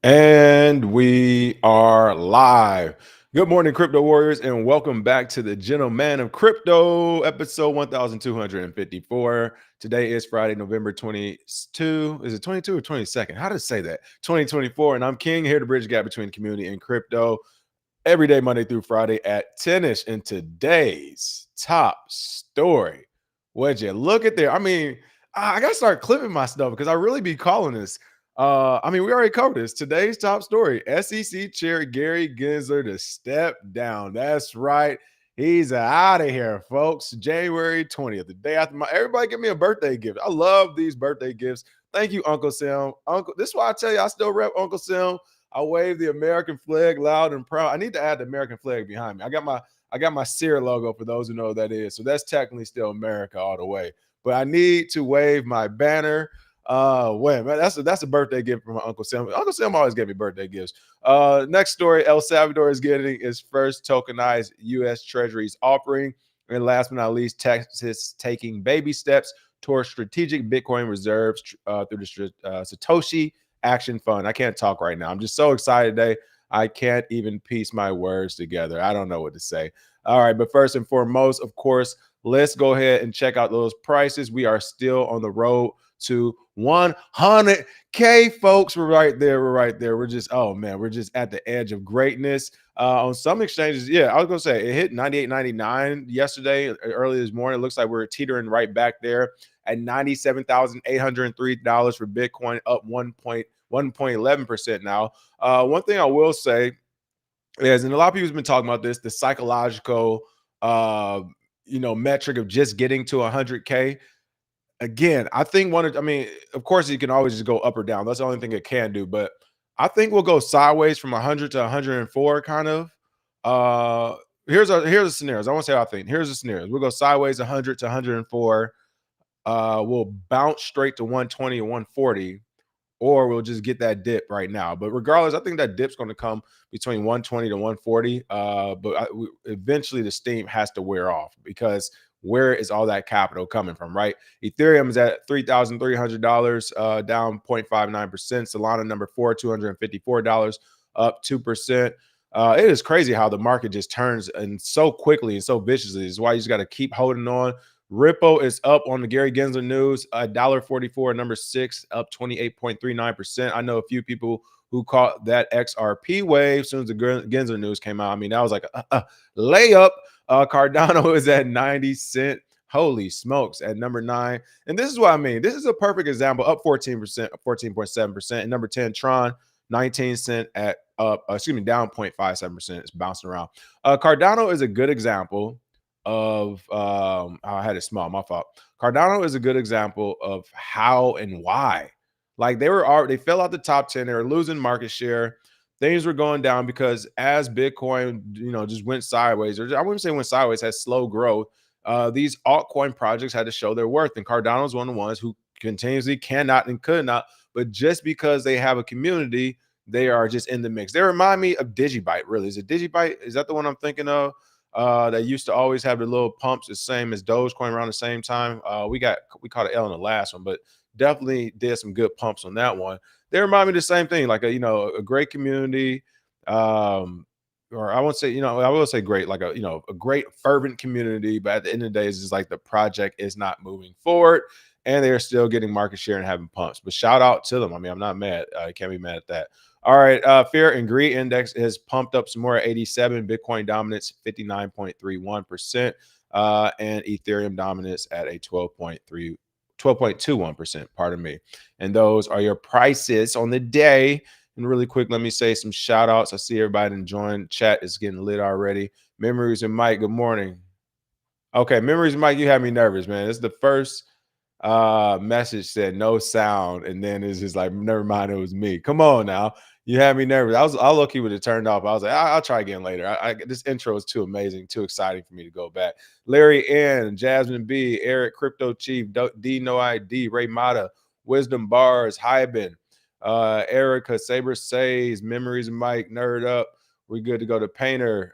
And we are live. Good morning, crypto warriors, and welcome back to the Gentleman of Crypto, episode 1254. Today is Friday, November 22. Is it 22 or 22nd? How to say that? 2024. And I'm King, here to bridge the gap between community and crypto every day, Monday through Friday at 10ish. And today's top story. Would you look at there? I mean, I got to start clipping my stuff because I really be calling this. We already covered this. Today's top story: SEC Chair Gary Gensler to step down. That's right. He's out of here, folks. January 20th, the day after everybody give me a birthday gift. I love these birthday gifts. Thank you, Uncle Sam. This is why I tell you I still rep Uncle Sam. I wave the American flag loud and proud. I need to add the American flag behind me. I got my Sear logo for those who know what that is. So that's technically still America all the way. But I need to wave my banner. Wait, man, that's a birthday gift from my Uncle Sam. Uncle Sam always gave me birthday gifts. Next story: El Salvador is getting its first tokenized US treasuries offering. And last but not least, Texas taking baby steps towards strategic Bitcoin reserves through the Satoshi Action Fund. I can't talk right now. I'm just so excited today. I can't even piece my words together. I don't know what to say. All right, but first and foremost, of course, let's go ahead and check out those prices. We are still on the road to 100K, folks. We're right there. We're right there. We're just, oh man, we're just at the edge of greatness. On some exchanges, yeah, I was gonna say it hit 98.99 yesterday, early this morning. It looks like we're teetering right back there at $97,803 for Bitcoin, up 1.11% now. One thing I will say is, and a lot of people have been talking about this, the psychological metric of just getting to 100K. Again, I think of course, you can always just go up or down. That's the only thing it can do. But I think we'll go sideways from 100 to 104, kind of. Here's a scenario. I won't say I think. Here's the scenario. We'll go sideways 100 to 104. We'll bounce straight to 120 or 140, or we'll just get that dip right now. But regardless, I think that dip's going to come between 120 to 140. Eventually the steam has to wear off, because where is all that capital coming from, right? Ethereum is at $3,300, down 0.59%. Solana number 4, $254, up 2%. It is crazy how the market just turns and so quickly and so viciously. It's why you just got to keep holding on. Ripple is up on the Gary Gensler news, $1.44, number 6, up 28.39%. I know a few people who caught that XRP wave as soon as the Gensler news came out. I mean, that was like a layup. Cardano is at 90 cents. Holy smokes, at number 9. And this is what I mean. This is a perfect example, up 14%, 14.7%. And number 10, Tron, 19 cent at down 0.57%. It's bouncing around. Cardano is a good example of I had it small, my fault. Cardano is a good example of how and why. Like they fell out the top 10, they were losing market share. Things were going down because as Bitcoin, just went sideways, or I wouldn't say went sideways, had slow growth. These altcoin projects had to show their worth, and Cardano is one of the ones who continuously cannot and could not. But just because they have a community, they are just in the mix. They remind me of Digibyte. Really, is it Digibyte? Is that the one I'm thinking of? That used to always have the little pumps, the same as Dogecoin around the same time. We caught an L in the last one, but definitely did some good pumps on that one. They remind me of the same thing, like a great community, or I won't say, I will say great, like a great fervent community. But at the end of the day, it's just like the project is not moving forward, and they are still getting market share and having pumps. But shout out to them. I mean, I'm not mad. I can't be mad at that. All right, fear and greed index has pumped up some more at 87. Bitcoin dominance 59.31%, and Ethereum dominance at a 12.21%. Pardon me. And those are your prices on the day. And really quick, let me say some shout outs. I see everybody enjoying. Chat is getting lit already. Memories and Mike, good morning. Okay, Memories and Mike, you have me nervous, man. It's the first message said no sound, and then it's just like, never mind, it was me. Come on now, you had me nervous. I low key would have turned off. I was like, I'll try again later. This intro is too amazing, too exciting for me to go back. Larry N, Jasmine B, Eric, Crypto Chief, D No ID, Ray Mata, Wisdom Bars, Hyben, Erica, Saber Says, Memories of Mike, Nerd Up. We're good to go to Painter.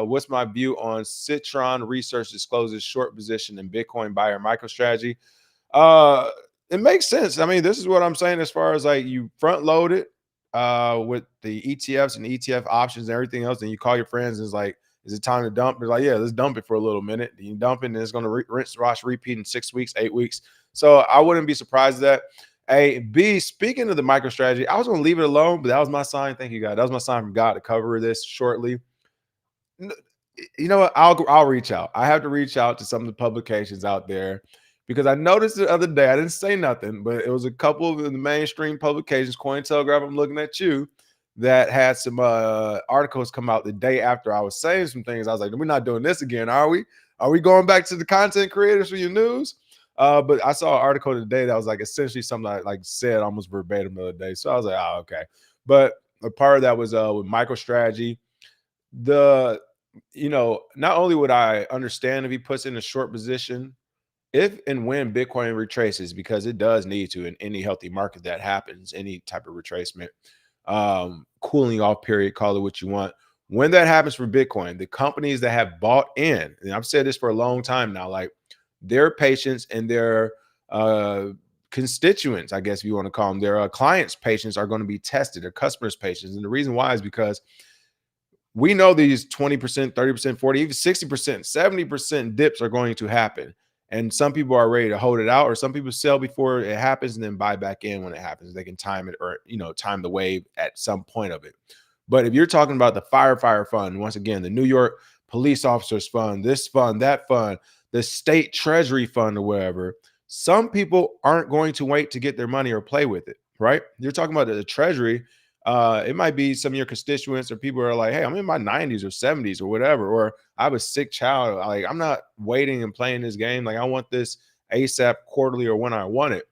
What's my view on Citron Research discloses short position in Bitcoin buyer MicroStrategy? It makes sense. I mean, this is what I'm saying as far as like you front load it. with the ETFs and ETF options and everything else, and you call your friends and it's like, is it time to dump? They're like, yeah, let's dump it for a little minute. You dump it and it's going to rinse, wash, repeat in 6 weeks, 8 weeks. So I wouldn't be surprised at that. A, B, speaking of the micro strategy, I was going to leave it alone, but that was my sign. Thank you, God. That was my sign from God to cover this shortly. N- you know what? I'll reach out. I have to reach out to some of the publications out there because I noticed the other day. I didn't say nothing, but it was a couple of the mainstream publications, Cointelegraph. I'm looking at you, that had some articles come out the day after I was saying some things. I was like, we're not doing this again, are we? Are we going back to the content creators for your news? But I saw an article today that was like essentially something I like said almost verbatim the other day. So I was like, oh, okay. But a part of that was with MicroStrategy. The not only would I understand if he puts in a short position, if and when Bitcoin retraces, because it does need to in any healthy market that happens, any type of retracement, cooling off period, call it what you want. When that happens for Bitcoin, the companies that have bought in, and I've said this for a long time now, like their patients and their constituents, I guess if you want to call them, their clients' patients are going to be tested, their customers' patients. And the reason why is because we know these 20%, 30%, 40, even 60%, 70% dips are going to happen. And some people are ready to hold it out, or some people sell before it happens and then buy back in when it happens. They can time it, or time the wave at some point of it. But if you're talking about the firefighter fund, once again, the New York police officers fund, this fund, that fund, the state treasury fund, or whatever, some people aren't going to wait to get their money or play with it, right? You're talking about the treasury. It might be some of your constituents or people are like, hey, I'm in my 90s or 70s or whatever, or I have a sick child. Like, I'm not waiting and playing this game. Like, I want this ASAP, quarterly, or when I want it.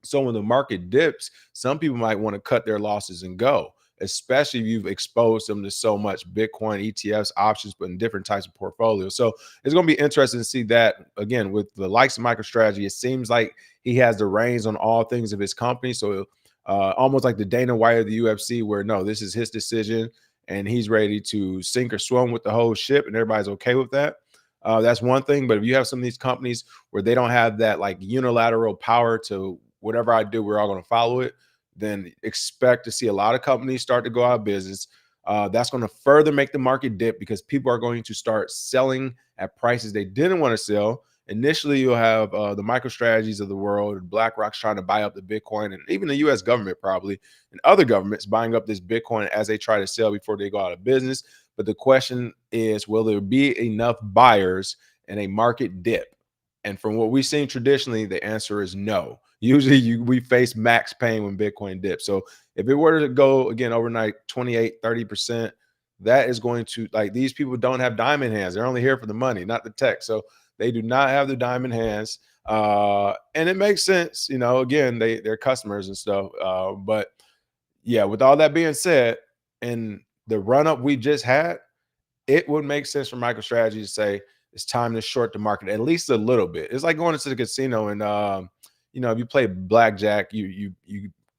So when the market dips, some people might want to cut their losses and go, especially if you've exposed them to so much Bitcoin, ETFs, options, but in different types of portfolios. So it's going to be interesting to see that again with the likes of MicroStrategy. It seems like he has the reins on all things of his company. So almost like the Dana White of the UFC, where no, this is his decision and he's ready to sink or swim with the whole ship, and everybody's okay with that. That's one thing. But if you have some of these companies where they don't have that like unilateral power to whatever I do, we're all going to follow it, then expect to see a lot of companies start to go out of business. That's going to further make the market dip because people are going to start selling at prices they didn't want to sell. Initially, you'll have the MicroStrategies of the world, BlackRock's trying to buy up the Bitcoin, and even the U.S. government probably, and other governments buying up this Bitcoin as they try to sell before they go out of business. But the question is, will there be enough buyers in a market dip? And from what we've seen traditionally, the answer is no. Usually we face max pain when Bitcoin dips. So if it were to go again overnight 28, 30%, that is going to, like, these people don't have diamond hands. They're only here for the money, not the tech. So they do not have the diamond hands. And it makes sense, again, they're customers and stuff. But yeah, with all that being said, and the run up we just had, it would make sense for MicroStrategy to say it's time to short the market at least a little bit. It's like going into the casino and if you play blackjack, you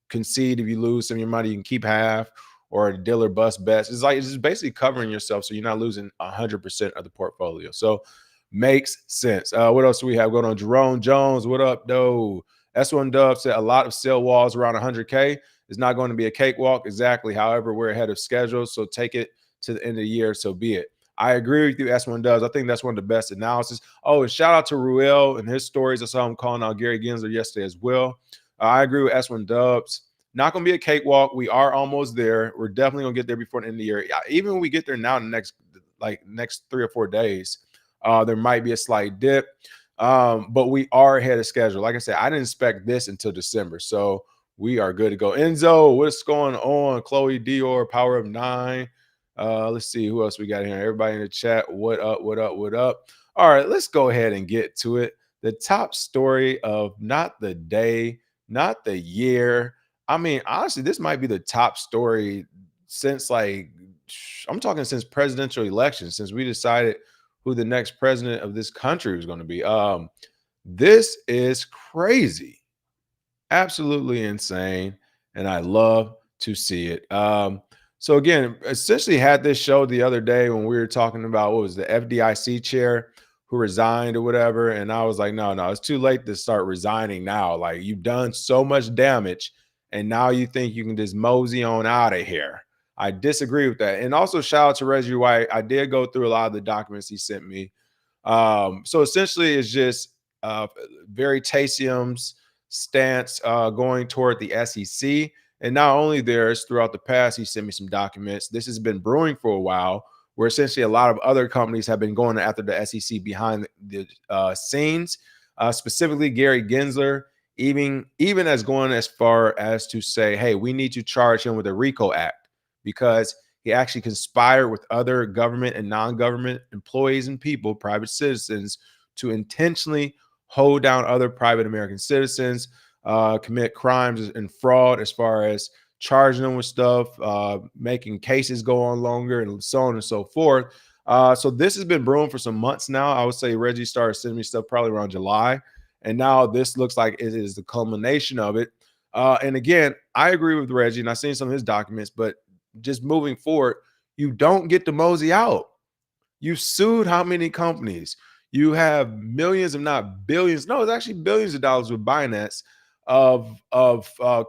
concede if you lose some of your money, you can keep half, or the dealer bust bets. It's just basically covering yourself so you're not losing 100% of the portfolio. So makes sense. What else do we have going on? Jerome Jones, what up, though? S1 Dub said a lot of sell walls around 100K. It's not going to be a cakewalk. Exactly. However, we're ahead of schedule, so take it to the end of the year, so be it. I agree with you. S1 does. I think that's one of the best analysis. Oh, and shout out to Ruel and his stories. I saw him calling out Gary Gensler yesterday as well. I agree with S1 Dubs. Not going to be a cakewalk. We are almost there. We're definitely going to get there before the end of the year. Even when we get there now in the next 3 or 4 days, there might be a slight dip. But we are ahead of schedule. Like I said, I didn't expect this until December. So we are good to go. Enzo, what's going on? Chloe Dior, Power of 9. Let's see who else we got here. Everybody in the chat, what up, what up, what up? All right, let's go ahead and get to it. The top story of not the day, not the year. I mean, honestly, this might be the top story since I'm talking since presidential elections, since we decided who the next president of this country was going to be. This is crazy. Absolutely insane, and I love to see it. So again, essentially had this show the other day when we were talking about what was the FDIC chair who resigned or whatever, and I was like, no, it's too late to start resigning now. Like, you've done so much damage, and now you think you can just mosey on out of here. I disagree with that. And also shout out to Reggie White. I did go through a lot of the documents he sent me. So essentially, it's just Veritasium's stance going toward the SEC. And not only theirs, throughout the past, he sent me some documents. This has been brewing for a while, where essentially a lot of other companies have been going after the SEC behind the scenes, specifically Gary Gensler, even as going as far as to say, hey, we need to charge him with a RICO Act because he actually conspired with other government and non-government employees and people, private citizens, to intentionally hold down other private American citizens, commit crimes and fraud as far as charging them with stuff, making cases go on longer, and so on and so forth. So this has been brewing for some months now. I would say Reggie started sending me stuff probably around July, and now this looks like it is the culmination of it. And again, I agree with Reggie, and I've seen some of his documents, but just moving forward, you don't get to mosey out. You sued how many companies? You have millions, if not billions. No, it's actually billions of dollars with Binance of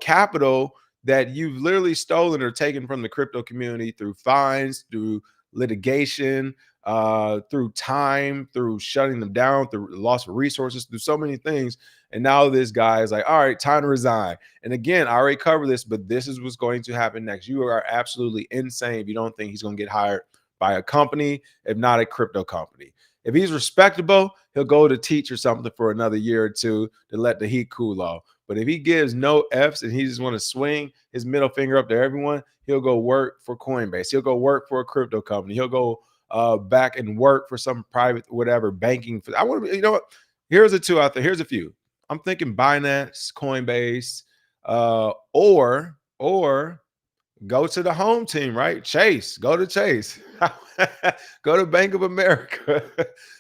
capital that you've literally stolen or taken from the crypto community through fines, through litigation, through time, through shutting them down, through loss of resources, through so many things. And now this guy is like, all right, time to resign. And again, I already covered this, but this is what's going to happen next. You are absolutely insane if you don't think he's going to get hired by a company, if not a crypto company. If he's respectable, he'll go to teach or something for another year or two to let the heat cool off. But if he gives no F's and he just want to swing his middle finger up to everyone, he'll go work for Coinbase. He'll go work for a crypto company. He'll go back and work for some private, whatever, banking. I want to, you know what? Here's a two out there. Here's a few. I'm thinking Binance, Coinbase, or go to the home team, right? Chase, go to Chase. Go to Bank of America.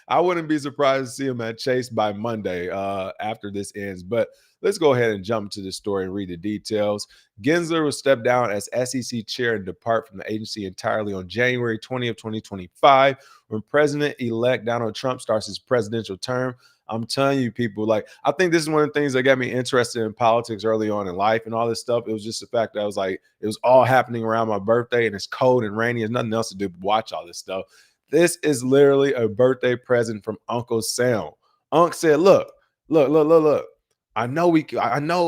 I wouldn't be surprised to see him at Chase by Monday after this ends. But let's go ahead and jump to the story and read the details. Gensler will step down as SEC chair and depart from the agency entirely on January 20th, 2025, when President-elect Donald Trump starts his presidential term. I'm telling you, people, like, I think this is one of the things that got me interested in politics early on in life and all this stuff. It was just the fact that I was like, it was all happening around my birthday and it's cold and rainy. There's nothing else to do but watch all this stuff. This is literally a birthday present from Uncle Sam. Unc said, look. I know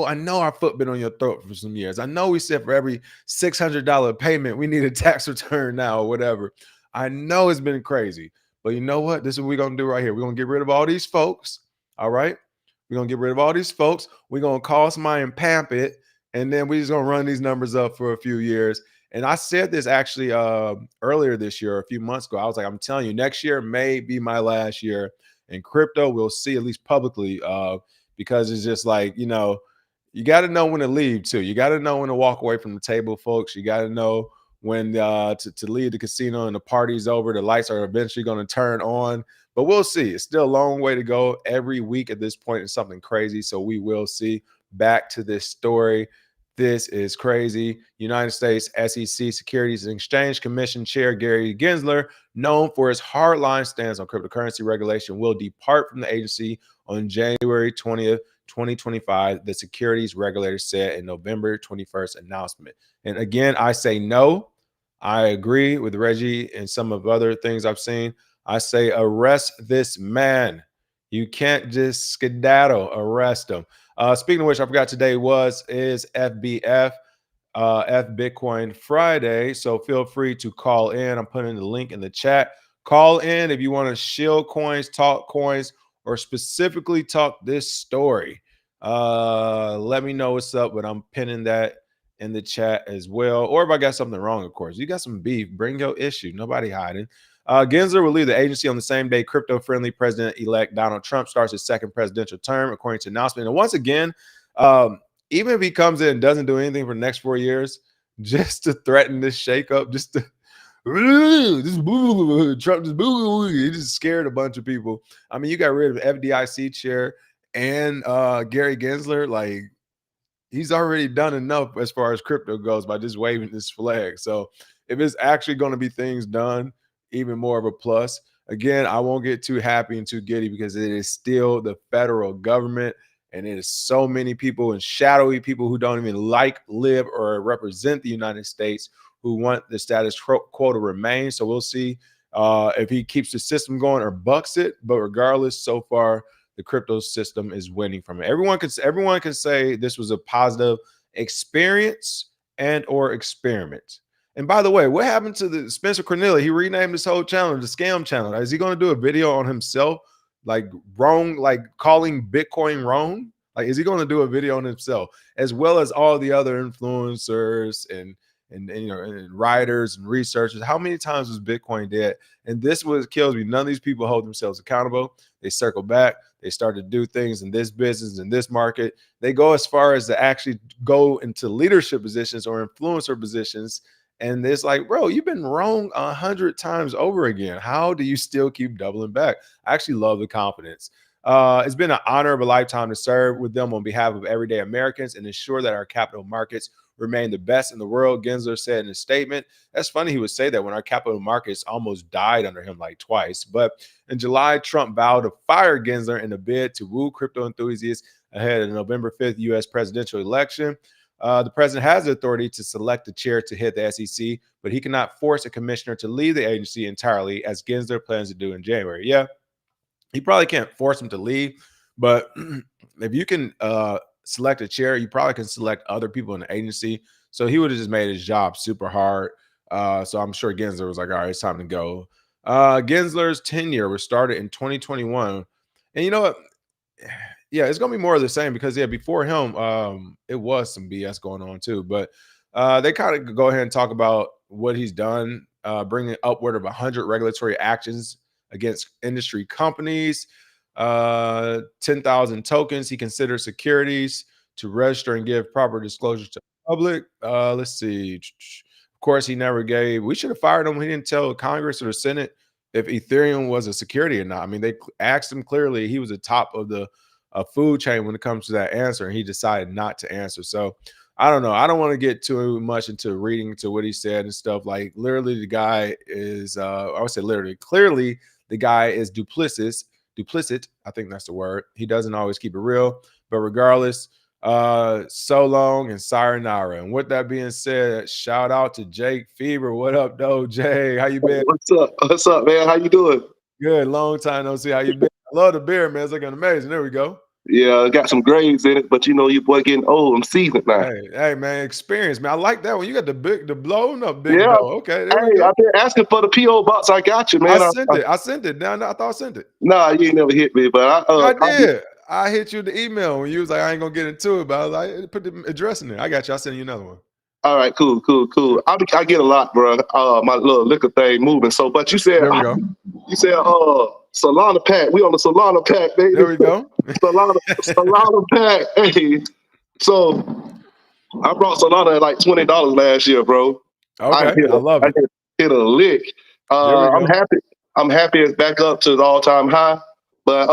our foot been on your throat for some years. I know we said for every $600 payment, we need a tax return now or whatever. I know it's been crazy. But you know what? This is what we're going to do right here. We're going to get rid of all these folks. All right. We're going to get rid of all these folks. We're going to call somebody and pamp it. And then we're just going to run these numbers up for a few years. And I said this actually earlier this year, a few months ago. I was like, I'm telling you, next year may be my last year in crypto. We'll see, at least publicly, because it's just like, you know, you got to know when to leave too. You got to know when to walk away from the table, folks. You got to know when to leave the casino and the party's over. The lights are eventually going to turn on, but we'll see. It's still a long way to go. Every week at this point is something crazy, so we will see. Back to this story. This is crazy. United States SEC Securities and Exchange Commission Chair Gary Gensler, known for his hardline stance on cryptocurrency regulation, will depart from the agency on January 20th, 2025, the securities regulator said in November 21st announcement. And again, I say no. I agree with Reggie and some of other things I've seen. I say arrest this man. You can't just skedaddle, arrest him. Speaking of which, I forgot today is FBF, F Bitcoin Friday. So feel free to call in. I'm putting the link in the chat. Call in if you want to shield coins, talk coins, or specifically talk this story. Let me know what's up, but I'm pinning that in the chat as well. Or if I got something wrong, of course. You got some beef, bring your issue. Nobody hiding. Gensler will leave the agency on the same day crypto-friendly President-elect Donald Trump starts his second presidential term, according to announcement. And once again, even if he comes in and doesn't do anything for the next 4 years, just to threaten this shakeup, just to Trump just he just scared a bunch of people. I mean, you got rid of FDIC chair and Gary Gensler. Like, he's already done enough as far as crypto goes by just waving this flag. So if it's actually going to be things done, even more of a plus. Again, I won't get too happy and too giddy because it is still the federal government. And it is so many people and shadowy people who don't even like, live, or represent the United States who want the status quo to remain. So we'll see if he keeps the system going or bucks it. But regardless, so far the crypto system is winning from it. Everyone can say this was a positive experience and or experiment. And by the way, what happened to the Spencer Cornelia? He renamed his whole channel the Scam Channel. Is he going to do a video on himself, like wrong, like calling Bitcoin wrong? Like, is he going to do a video on himself, as well as all the other influencers and and writers and researchers? How many times was Bitcoin dead? And this is what kills me. None of these people hold themselves accountable. They circle back. They start to do things in this business, in this market. They go as far as to actually go into leadership positions or influencer positions. And it's like, bro, you've been wrong 100 times over again. How do you still keep doubling back? I actually love the confidence. It's been an honor of a lifetime to serve with them on behalf of everyday Americans and ensure that our capital markets remain the best in the world, Gensler said in a statement. That's funny he would say that when our capital markets almost died under him like twice. But in July, Trump vowed to fire Gensler in a bid to woo crypto enthusiasts ahead of the November 5th U.S. presidential election. The president has the authority to select the chair to head the SEC, but he cannot force a commissioner to leave the agency entirely, as Gensler plans to do in January. Yeah, he probably can't force him to leave, but if you can select a chair, you probably can select other people in the agency. So he would have just made his job super hard. So I'm sure Gensler was like, all right, it's time to go. Gensler's tenure was started in 2021. And you know what? Yeah, it's gonna be more of the same because before him, it was some BS going on too. But they kind of go ahead and talk about what he's done, bringing upward of 100 regulatory actions against industry companies, 10,000 tokens he considers securities to register and give proper disclosure to the public. Let's see. Of course, he never gave. We should have fired him. He didn't tell Congress or the Senate if Ethereum was a security or not. I mean, they asked him clearly. He was the top of the food chain when it comes to that answer, and he decided not to answer. So I don't know. I don't want to get too much into reading into what he said and stuff. Like, literally, the guy is, I would say literally, clearly, the guy is duplicit. I think that's the word. He doesn't always keep it real. But regardless, so long and sayonara. And with that being said, shout out to Jake Fever. What up, though, Jay? How you been? What's up? What's up, man? How you doing? Good. Long time no see. How you been? I love the beer, man. It's looking amazing. There we go. Yeah, got some graves in it, but you know your boy getting old. I'm seasoned now. Hey, man, experience, man. I like that one. You got the blow, no big Yeah. blow. Okay, there we Hey, go. I've been asking for the PO box. I got you, I man. sent it. I sent it. Now I thought I sent it. Nah, you ain't never hit me, but I did. I hit you the email when you was like, I ain't gonna get into it, but I was like, put the address in there. I got you. I'll send you another one. all right, cool. I get a lot, bro. My little liquor thing moving. So, but you said There we go. Solana pack. We on the Solana pack, baby. There we go. Solana pack. Hey, so I brought Solana at like $20 last year, bro. Okay, I love it. Hit a lick. There we I'm go. happy. I'm happy it's back up to the all-time high. But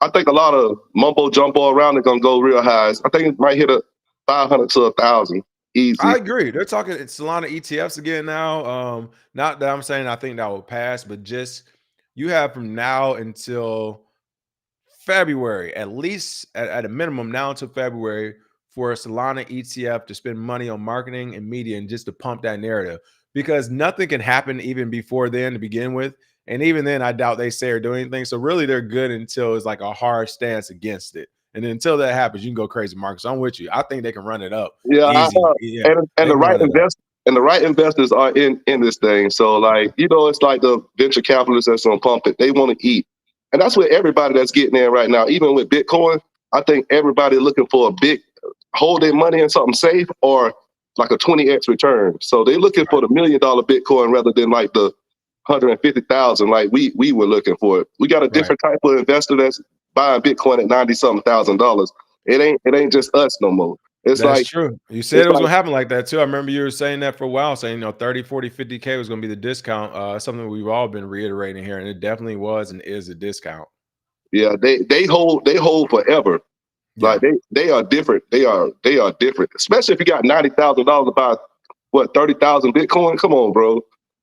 I think a lot of mumbo jumbo around it gonna go real highs. I think it might hit a 500 to 1,000 easy. I agree. They're talking Solana ETFs again now. Not that I'm saying I think that will pass, but just you have from now until February, at least at a minimum, now until February, for a Solana ETF to spend money on marketing and media and just to pump that narrative, because nothing can happen even before then to begin with. And even then, I doubt they say or do anything. So really, they're good until it's like a hard stance against it. And then until that happens, you can go crazy, Marcus. I'm with you. I think they can run it up Yeah, easy. Yeah, and the right investors are in this thing. So like, you know, it's like the venture capitalists that's gonna pump it. They want to eat. And that's what everybody that's getting in right now. Even with Bitcoin, I think everybody looking for a big hold their money in something safe or like a 20x return. So they're looking for the $1 million Bitcoin rather than like the 150,000 like we were looking for it. We got a different type of investor that's buying Bitcoin at $90-something thousand. It ain't just us no more. That's like true. You said it was gonna happen like that too. I remember you were saying that for a while, saying 30, 40, 50K was gonna be the discount. Something we've all been reiterating here, and it definitely was and is a discount. Yeah, they hold forever. Yeah. Like they are different. They are different. Especially if you got $90,000 to buy 30,000 Bitcoin. Come on, bro.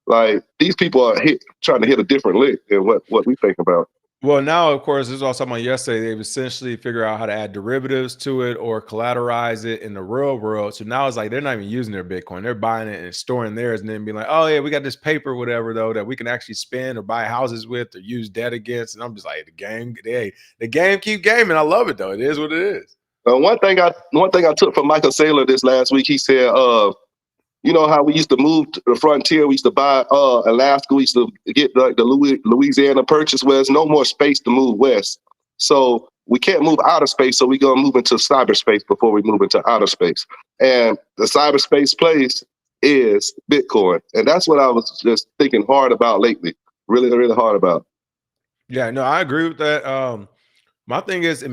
Like these people are trying to hit a different lick than what we think about. Well, now, of course, this is what I was talking about yesterday. They've essentially figured out how to add derivatives to it or collateralize it in the real world. So now it's like they're not even using their Bitcoin. They're buying it and storing theirs and then being like, oh, yeah, we got this paper, whatever, though, that we can actually spend or buy houses with or use debt against. And I'm just like, the game keep gaming. I love it, though. It is what it is. One thing I took from Michael Saylor this last week, he said, you know how we used to move to the frontier, we used to buy Alaska, we used to get like the Louisiana Purchase, where there's no more space to move west. So we can't move outer space, so we're gonna move into cyberspace before we move into outer space. And the cyberspace place is Bitcoin. And that's what I was just thinking hard about lately. Really, really hard about. Yeah, no, I agree with that. My thing is,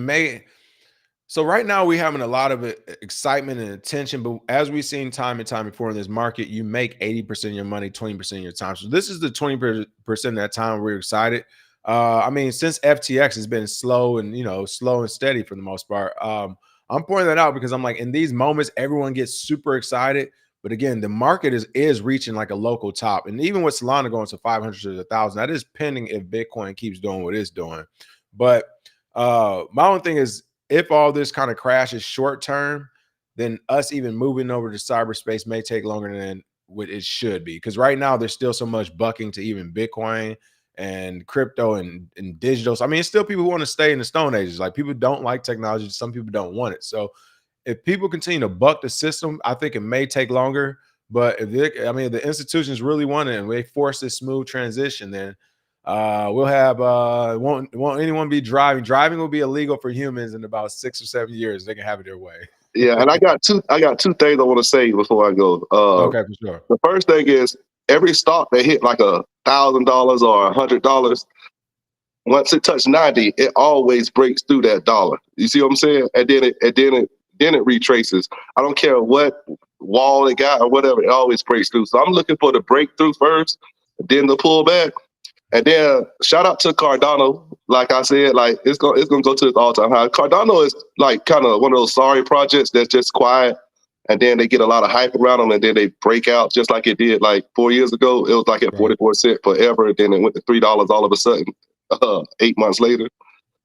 so right now we having a lot of excitement and attention, but as we've seen time and time before in this market, you make 80% of your money, 20% of your time. So this is the 20% of that time we're excited. I mean, since FTX has been slow and slow and steady for the most part. I'm pointing that out because I'm like, in these moments, everyone gets super excited. But again, the market is reaching like a local top. And even with Solana going to 500 to 1,000, that is pending if Bitcoin keeps doing what it's doing. But my own thing is, if all this kind of crash is short term, then us even moving over to cyberspace may take longer than what it should be. Because right now there's still so much bucking to even Bitcoin and crypto and digital. So, I mean, it's still people who want to stay in the Stone Ages. Like, people don't like technology. Some people don't want it. So if people continue to buck the system, I think it may take longer. But if the institutions really want it and they force this smooth transition, then we'll have won't anyone be driving. Driving will be illegal for humans in about 6 or 7 years. They can have it their way. Yeah, and I got two things I want to say before I go. Okay, for sure. The first thing is every stock that hit like $1,000 or $100, once it touched 90, it always breaks through that dollar. You see what I'm saying? And then it retraces. I don't care what wall it got or whatever, it always breaks through. So I'm looking for the breakthrough first, then the pullback. And then shout out to Cardano. Like I said, like it's gonna go to its all-time high. Cardano is like kind of one of those sorry projects that's just quiet, and then they get a lot of hype around them, and then they break out just like it did like 4 years ago. It was like at 44 cents forever, and then it went to $3 all of a sudden 8 months later.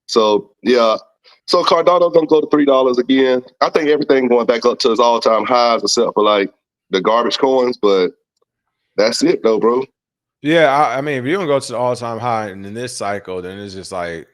So yeah, so Cardano gonna go to $3 again. I think everything going back up to its all-time highs except for like the garbage coins, but that's it though, bro. Yeah, I mean, if you don't go to the all-time high and in this cycle, then it's just like,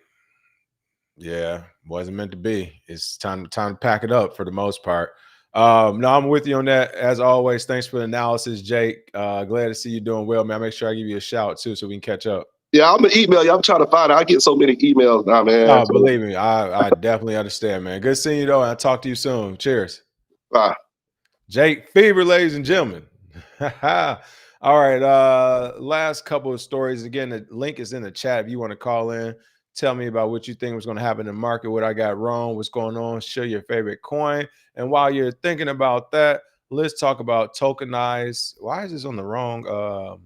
yeah, wasn't meant to be. It's time to pack it up for the most part. No, I'm with you on that. As always, thanks for the analysis, Jake. Glad to see you doing well, man. I'll make sure I give you a shout too so we can catch up. Yeah, I'm gonna email you. I'm trying to find it. I get so many emails now, man. Oh, So, believe me, I definitely understand, man. Good seeing you though, and I'll talk to you soon. Cheers. bye. Jake Fever, ladies and gentlemen. All right. Last couple of stories. Again, the link is in the chat if you want to call in. Tell me about what you think was going to happen in the market, what I got wrong, what's going on. Share your favorite coin. And while you're thinking about that, let's talk about tokenized. Why is this on the wrong?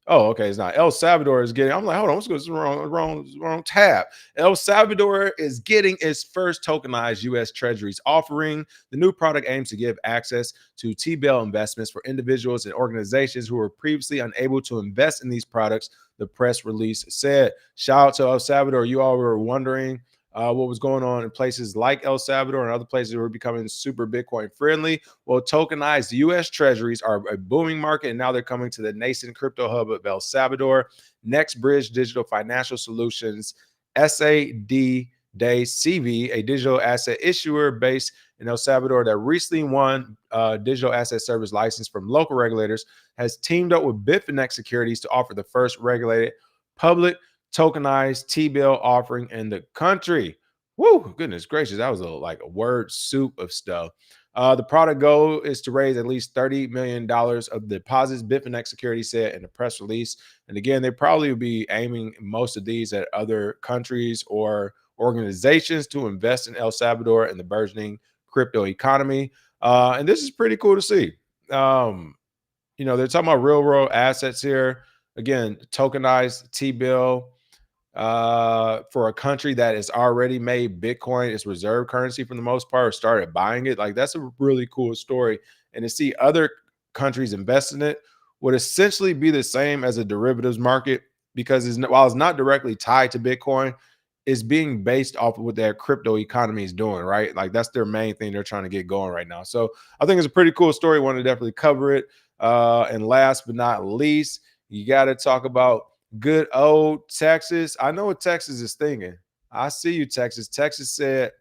Oh, okay, it's not. El Salvador is getting. I'm like, hold on, what's going wrong tab? El Salvador is getting its first tokenized US treasuries offering. The new product aims to give access to T-bill investments for individuals and organizations who were previously unable to invest in these products, the press release said. Shout out to El Salvador. You all were wondering what was going on in places like El Salvador and other places that were becoming super Bitcoin friendly. Well, tokenized US treasuries are a booming market, and now they're coming to the nascent crypto hub of El Salvador. Next Bridge Digital Financial Solutions, SAD Day CV, a digital asset issuer based in El Salvador that recently won digital asset service license from local regulators, has teamed up with Bitfinex Securities to offer the first regulated public tokenized T-bill offering in the country. Woo, goodness gracious, that was like a word soup of stuff. The product goal is to raise at least $30 million of deposits, Bitfinex Securities said in a press release. And again, they probably will be aiming most of these at other countries or organizations to invest in El Salvador and the burgeoning crypto economy. And this is pretty cool to see. They're talking about real world assets here. Again, tokenized T-bill for a country that has already made Bitcoin its reserve currency for the most part, or started buying it. Like, that's a really cool story. And to see other countries invest in it would essentially be the same as a derivatives market, because while it's not directly tied to Bitcoin, is being based off of what their crypto economy is doing, right? Like that's their main thing they're trying to get going right now. So I think it's a pretty cool story. Want to definitely cover it. And last but not least, you got to talk about good old Texas. I know what Texas is thinking. I see you, Texas. Texas said,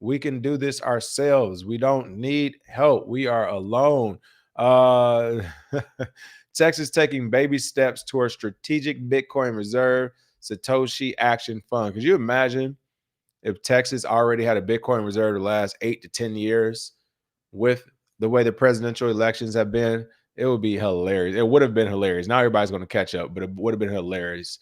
we can do this ourselves. We don't need help. We are alone. Uh, Texas taking baby steps towards strategic Bitcoin reserve Satoshi Action Fund. Could you imagine if Texas already had a Bitcoin reserve the last 8 to 10 years with the way the presidential elections have been? It would be hilarious. It would have been hilarious. Now everybody's going to catch up, but it would have been hilarious.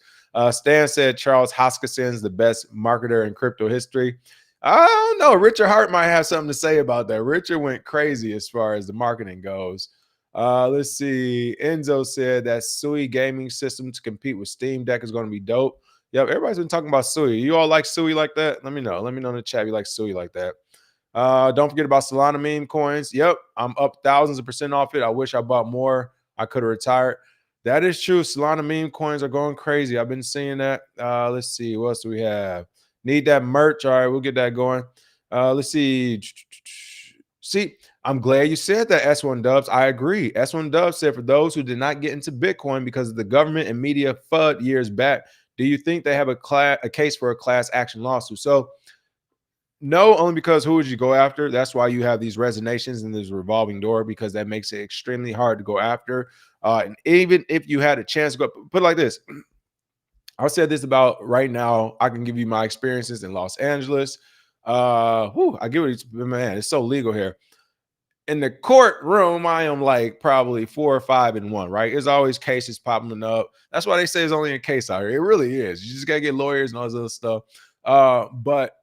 Stan said Charles Hoskinson's the best marketer in crypto history. I don't know. Richard Hart might have something to say about that. Richard went crazy as far as the marketing goes. Let's see. Enzo said that Sui gaming system to compete with Steam Deck is going to be dope. Yep, everybody's been talking about Sui. You all like Sui like that? Let me know. Let me know in the chat if you like Sui like that. Don't forget about Solana meme coins. Yep, I'm up thousands of % off it. I wish I bought more. I could have retired. That is true. Solana meme coins are going crazy. I've been seeing that. Let's see. What else do we have? Need that merch. All right, we'll get that going. Let's see. See, I'm glad you said that, S1 Dubs. I agree. S1 Dubs said, for those who did not get into Bitcoin because of the government and media FUD years back, do you think they have a case for a class action lawsuit? So, no, only because who would you go after? That's why you have these resignations and this revolving door, because that makes it extremely hard to go after. And even if you had a chance to go, put it like this. I said this about right now. I can give you my experiences in Los Angeles. I give it, man, it's so legal here. In the courtroom, I am like probably 4 or 5 in one, right? There's always cases popping up. That's why they say it's only a case out here. It really is. You just gotta get lawyers and all this other stuff. But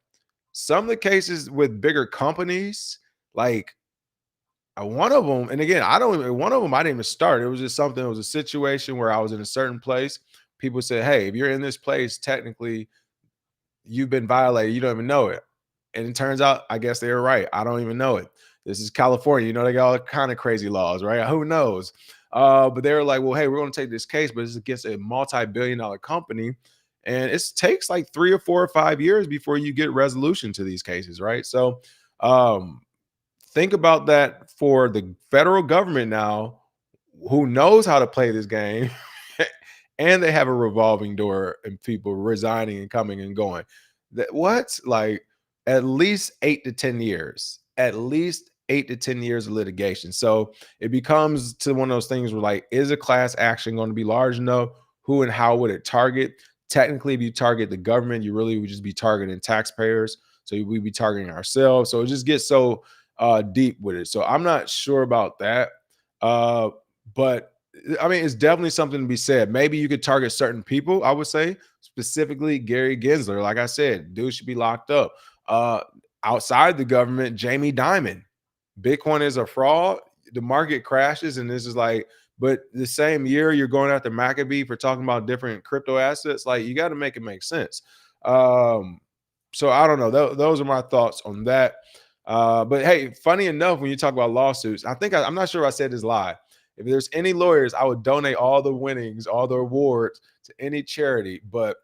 some of the cases with bigger companies, like one of them, and again, one of them I didn't even start. It was just something, it was a situation where I was in a certain place. People said, hey, if you're in this place, technically you've been violated. You don't even know it. And it turns out, I guess they were right. I don't even know it. This is California. You know, they got all kind of crazy laws, right? Who knows? But they were like, well, hey, we're going to take this case, but it's against a multi-billion-dollar company. And it takes like 3 or 4 or 5 years before you get resolution to these cases, right? So think about that for the federal government now, who knows how to play this game. And they have a revolving door and people resigning and coming and going. That what? Like at least 8 to 10 years. At least 8 to 10 years of litigation. So it becomes to one of those things where, like, is a class action going to be large enough? Who and how would it target? Technically, if you target the government, you really would just be targeting taxpayers. So we'd be targeting ourselves. So it just gets so deep with it. So I'm not sure about that. But I mean, it's definitely something to be said. Maybe you could target certain people, I would say, specifically Gary Gensler. Like I said, dude should be locked up. Outside the government, Jamie Dimon. Bitcoin is a fraud. The market crashes, and this is like, but the same year you're going after Maccabee for talking about different crypto assets. Like, you got to make it make sense. So I don't know. Those are my thoughts on that. But hey, funny enough, when you talk about lawsuits, I'm not sure if I said this live. If there's any lawyers, I would donate all the winnings, all the awards to any charity. But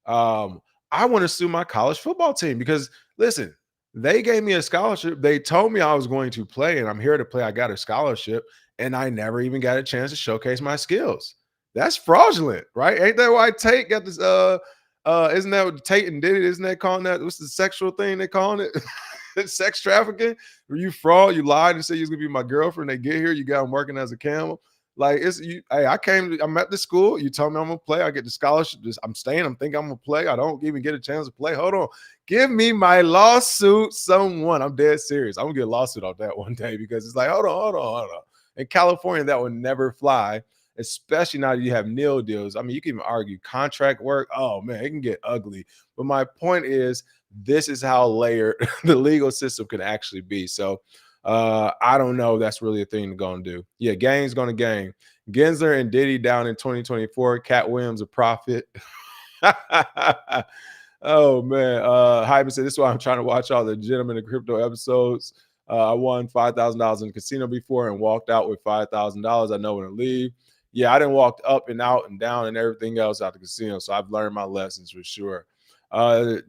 I want to sue my college football team because, listen, they gave me a scholarship. They told me I was going to play, and I'm here to play. I got a scholarship, and I never even got a chance to showcase my skills. That's fraudulent, right? Ain't that why Tate got this? Isn't that what Tate and Diddy? Isn't that calling that? What's the sexual thing they calling it? Sex trafficking? Were you fraud? You lied and said you was gonna be my girlfriend. They get here, you got them working as a camel. Like, it's you. Hey, I'm at the school. You told me I'm gonna play. I get the scholarship. I'm staying. I'm thinking I'm gonna play. I don't even get a chance to play. Hold on. Give me my lawsuit, someone. I'm dead serious. I'm gonna get a lawsuit off that one day because it's like, hold on. In California, that would never fly, especially now that you have nil deals. I mean, you can even argue contract work. Oh man, it can get ugly. But my point is, this is how layered the legal system can actually be. So I don't know if that's really a thing to go and do. Yeah, gang's gonna gang. Gensler and Diddy down in 2024. Cat Williams a profit. Oh man. Hyman said, this is why I'm trying to watch all the Gentlemen of Crypto episodes. I won $5,000 in the casino before and walked out with $5,000. I know when to leave. Yeah, I didn't walk up and out and down and everything else out the casino. So I've learned my lessons for sure.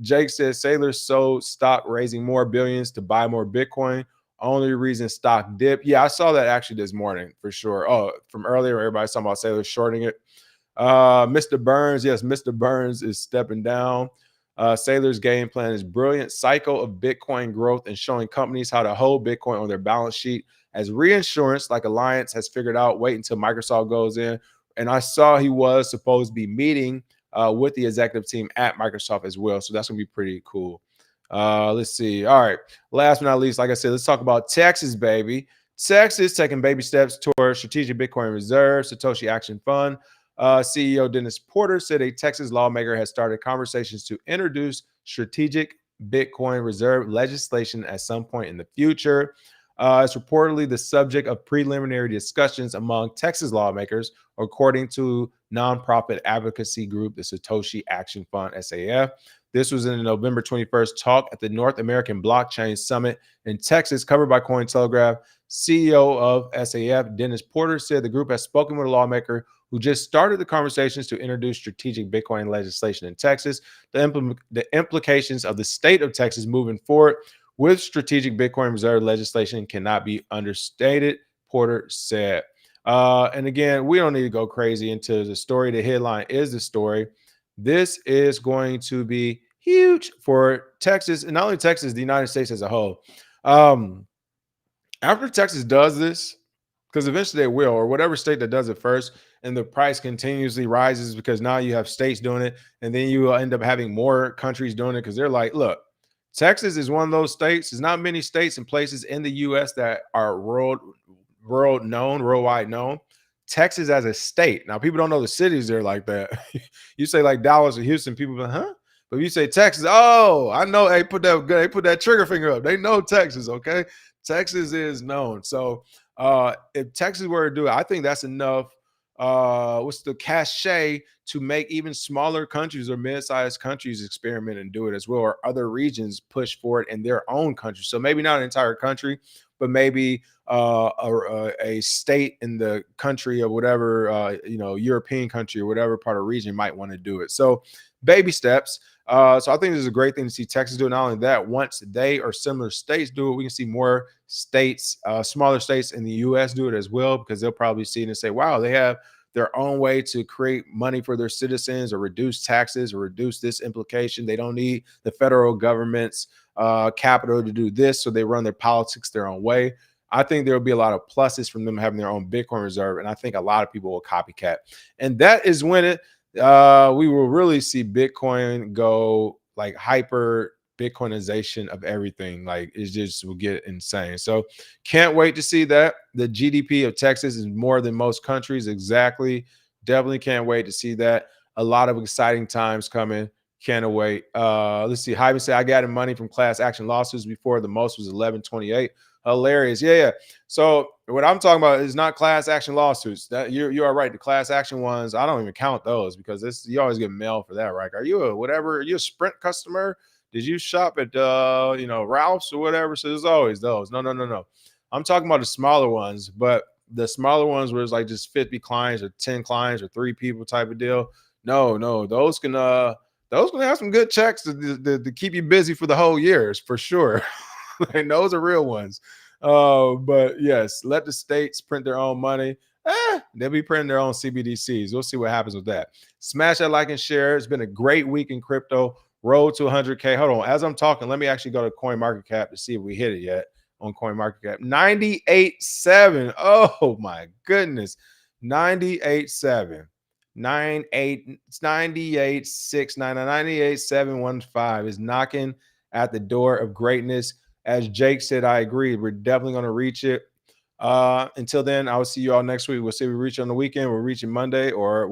Jake says Sailor sold stock, raising more billions to buy more Bitcoin. Only reason stock dipped. Yeah, I saw that actually this morning for sure. Oh, from earlier, everybody's talking about Sailor shorting it. Mr. Burns, yes, Mr. Burns is stepping down. Sailor's game plan is brilliant cycle of Bitcoin growth and showing companies how to hold Bitcoin on their balance sheet as reinsurance, like Alliance has figured out. Wait until Microsoft goes in. And I saw he was supposed to be meeting with the executive team at Microsoft as well. So that's going to be pretty cool. Let's see. All right. Last but not least, like I said, let's talk about Texas, baby. Texas taking baby steps towards strategic Bitcoin reserve, Satoshi Action Fund. CEO Dennis Porter said a Texas lawmaker has started conversations to introduce strategic Bitcoin reserve legislation at some point in the future. It's reportedly the subject of preliminary discussions among Texas lawmakers, according to nonprofit advocacy group, the Satoshi Action Fund, SAF. This was in the November 21st talk at the North American Blockchain Summit in Texas, covered by Cointelegraph. CEO of SAF, Dennis Porter, said the group has spoken with a lawmaker who just started the conversations to introduce strategic Bitcoin legislation in Texas. The implications of the state of Texas moving forward with strategic Bitcoin reserve legislation cannot be understated, Porter said. And again, we don't need to go crazy into the story. The headline is the story. This is going to be huge for Texas, and not only Texas, the United States as a whole. After Texas does this, because eventually they will, or whatever state that does it first, and the price continuously rises because now you have states doing it, and then you end up having more countries doing it because they're like, look, Texas is one of those states. There's not many states and places in the U.S. that are worldwide known. Texas as a state. Now, people don't know the cities there like that. You say like Dallas or Houston, people go, huh? But if you say Texas, oh, I know. They put that trigger finger up. They know Texas, okay? Texas is known. So if Texas were to do it, I think that's enough. What's the cachet to make even smaller countries or mid-sized countries experiment and do it as well, or other regions push for it in their own country. So maybe not an entire country, but maybe a state in the country or whatever, European country or whatever part of region might want to do it. So baby steps. So I think this is a great thing to see Texas do it. Not only that, once they or similar states do it, we can see more states, smaller states in the U.S. do it as well, because they'll probably see it and say, wow, they have their own way to create money for their citizens or reduce taxes or reduce this implication. They don't need the federal government's capital to do this, so they run their politics their own way. I think there will be a lot of pluses from them having their own Bitcoin reserve, and I think a lot of people will copycat. And that is when we will really see Bitcoin go like hyper Bitcoinization of everything. Like it just will get insane. So can't wait to see that. The GDP of Texas is more than most countries. Exactly. Definitely can't wait to see that. A lot of exciting times coming. Can't wait. Let's see. Hyman said, I got money from class action lawsuits before. The most was 1128. Hilarious. Yeah. So what I'm talking about is not class action lawsuits. That you are right. The class action ones, I don't even count those because you always get mail for that, right? Are you a Sprint customer? Did you shop at Ralph's or whatever? So there's always those. No. I'm talking about the smaller ones, but the smaller ones where it's like just 50 clients or 10 clients or 3 people type of deal. No, those can have some good checks to keep you busy for the whole years for sure. And those are real ones. But yes, let the states print their own money. They'll be printing their own CBDCs. We'll see what happens with that. Smash that like and share. It's been a great week in crypto. Road to 100K. Hold on. As I'm talking, let me actually go to CoinMarketCap to see if we hit it yet on CoinMarketCap. 98.7. Oh my goodness. 98.7. 98. It's 98.6. 98.715 is knocking at the door of greatness. As Jake said, I agree. We're definitely going to reach it. Until then, I will see you all next week. We'll see if we reach on the weekend. We'll reach it Monday, or